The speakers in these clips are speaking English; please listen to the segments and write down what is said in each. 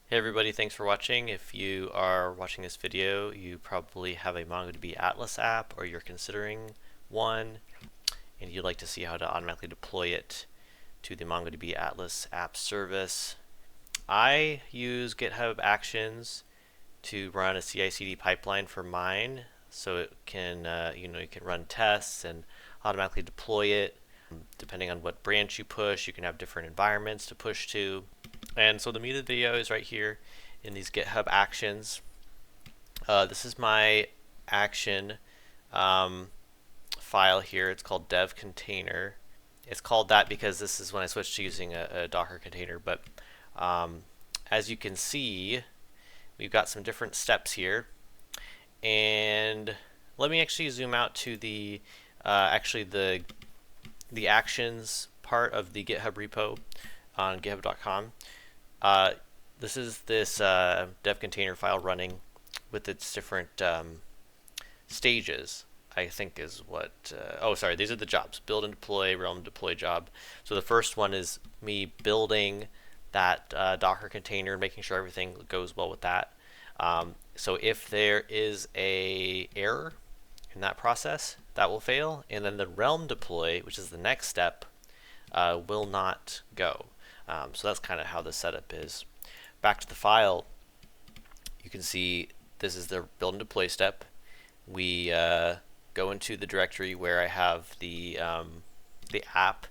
Hey everybody, thanks for watching. If you are watching this video, you probably have a MongoDB Atlas app or you're considering one and you'd like to see how to automatically deploy it to the MongoDB Atlas App service. I use GitHub Actions to run a CI/CD pipeline for mine so it can, you can run tests and automatically deploy it. Depending on what branch you push, you can have different environments to push to. And so the meat of the video is right here in these GitHub Actions. This is my action file here. It's called dev container. It's called that because this is when I switched to using a Docker container. But as you can see, we've got some different steps here. And let me actually zoom out to the the actions part of the GitHub repo on github.com. This is this dev container file running with its different stages, I think is what, oh sorry, these are the jobs: build and deploy, realm deploy job. So the first one is me building that Docker container, making sure everything goes well with that. So if there is a error in that process, that will fail, and then the realm deploy, which is the next step, will not go. So that's kind of how the setup is. Back to the file, you can see this is the build and deploy step. We go into the directory where I have the app.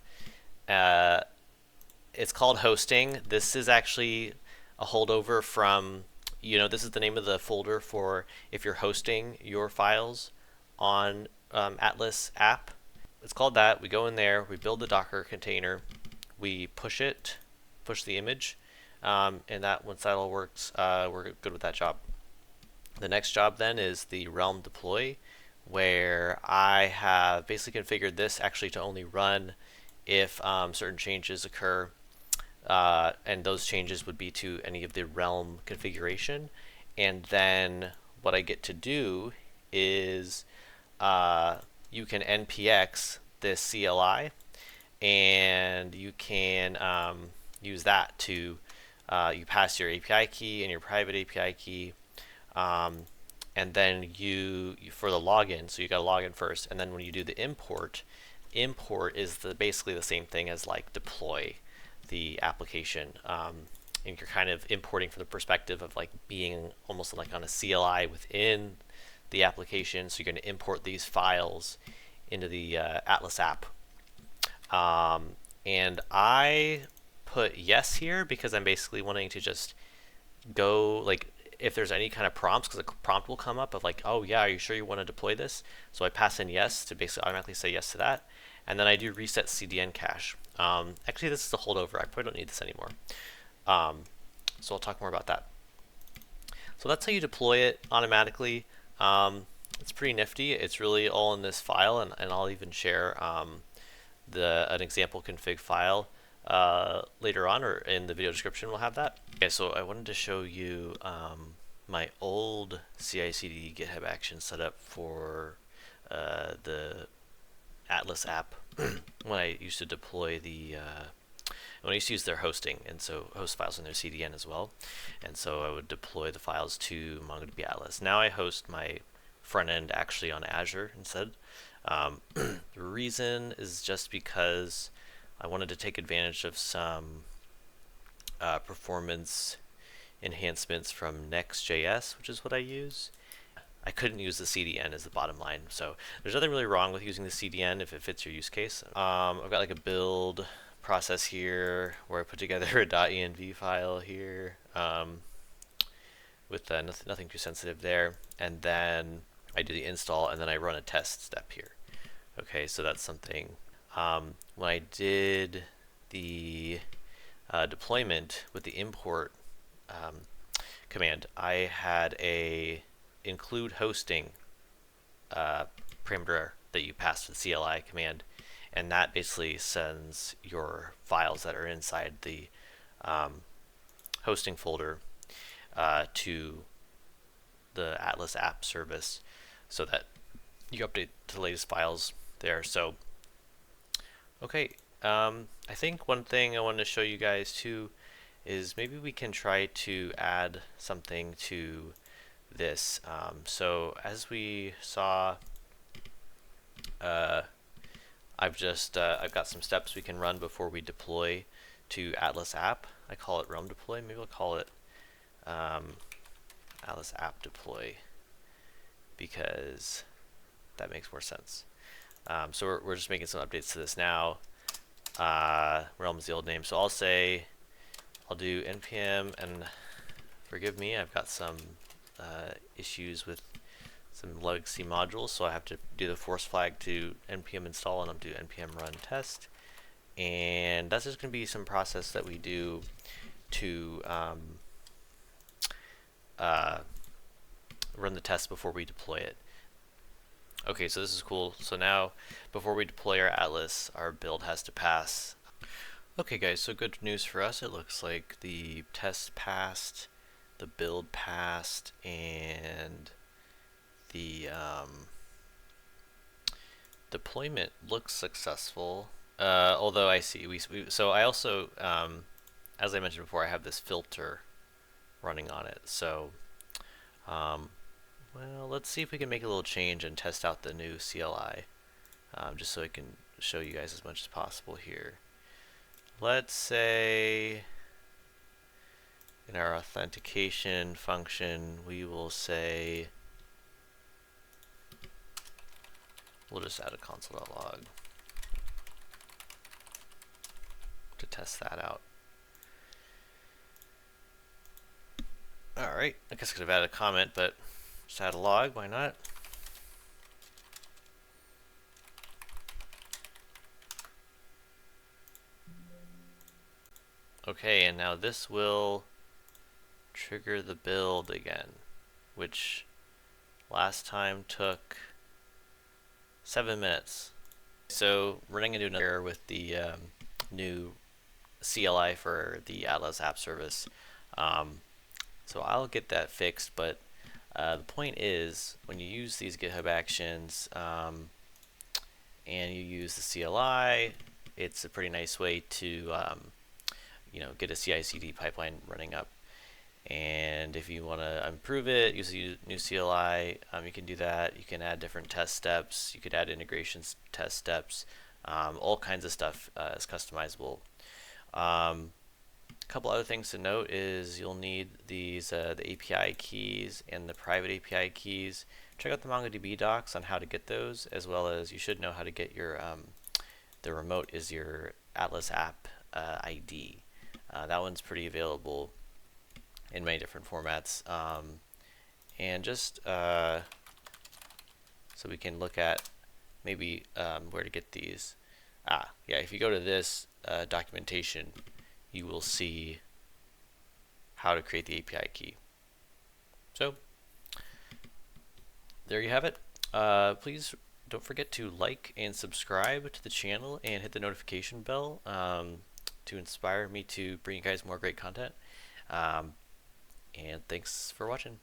It's called hosting. This is actually a holdover from, this is the name of the folder for if you're hosting your files on Atlas app. It's called that. We go in there, we build the Docker container, we push the image, and that once that all works, we're good with that job. The next job then is the realm deploy, where I have basically configured this actually to only run if certain changes occur, and those changes would be to any of the realm configuration. And then what I get to do is you can npx this CLI, and you can use that to you pass your API key and your private API key, and then you for the login, so you got to log in first, and then when you do the import is basically the same thing as like deploy the application, and you're kind of importing from the perspective of like being almost like on a CLI within the application. So you're going to import these files into the Atlas app, and I put yes here because I'm basically wanting to just go, like, if there's any kind of prompts, because a prompt will come up of like, oh yeah, are you sure you want to deploy this? So I pass in yes to basically automatically say yes to that, and then I do reset CDN cache. Actually, this is a holdover. I probably don't need this anymore. So I'll talk more about that. So that's how you deploy it automatically. It's pretty nifty. It's really all in this file, and I'll even share an example config file later on, or in the video description we'll have that. Okay, so I wanted to show you my old CI/CD GitHub Action setup for the Atlas app when I used to deploy when I used to use their hosting, and so host files in their CDN as well, and so I would deploy the files to MongoDB Atlas. Now I host my front end actually on Azure instead. The reason is just because I wanted to take advantage of some performance enhancements from Next.js, which is what I use. I couldn't use the CDN as the bottom line, so there's nothing really wrong with using the CDN if it fits your use case. I've got like a build process here where I put together a .env file here with nothing too sensitive there, and then I do the install, and then I run a test step here. Okay, so that's something. When I did the deployment with the import command, I had a include hosting parameter that you pass to the CLI command, and that basically sends your files that are inside the hosting folder to the Atlas app service, so that you update to the latest files there. So okay, I think one thing I wanted to show you guys too is maybe we can try to add something to this. So as we saw, I've got some steps we can run before we deploy to Atlas App. I call it Realm deploy. Maybe I'll call it Atlas App deploy, because that makes more sense. So we're just making some updates to this now. Realm is the old name, so I'll do npm, and forgive me, I've got some issues with some legacy modules, so I have to do the force flag to npm install, and I'll do npm run test. And that's just going to be some process that we do to run the test before we deploy it. Okay, so this is cool. So now, before we deploy our Atlas, our build has to pass. Okay guys, so good news for us. It looks like the test passed, the build passed, and the deployment looks successful. Although I see, so I also, as I mentioned before, I have this filter running on it. So, well, let's see if we can make a little change and test out the new CLI, just so I can show you guys as much as possible here. Let's say in our authentication function, we will say, we'll just add a console.log to test that out. Alright, I guess I could have added a comment, but just add a log, why not? Okay, and now this will trigger the build again, which last time took 7 minutes. So running into another error with the new CLI for the Atlas App Service. So I'll get that fixed, but the point is, when you use these GitHub Actions and you use the CLI, it's a pretty nice way to get a CI/CD pipeline running up. And if you want to improve it, use a new CLI, you can do that. You can add different test steps. You could add integrations test steps. All kinds of stuff is customizable. A couple other things to note is you'll need these the API keys and the private API keys. Check out the MongoDB docs on how to get those, as well as you should know how to get your the remote is your Atlas App ID. That one's pretty available in many different formats. And just so we can look at maybe where to get these. Yeah, if you go to this documentation, you will see how to create the API key. So there you have it. Please don't forget to like and subscribe to the channel and hit the notification bell to inspire me to bring you guys more great content. And thanks for watching.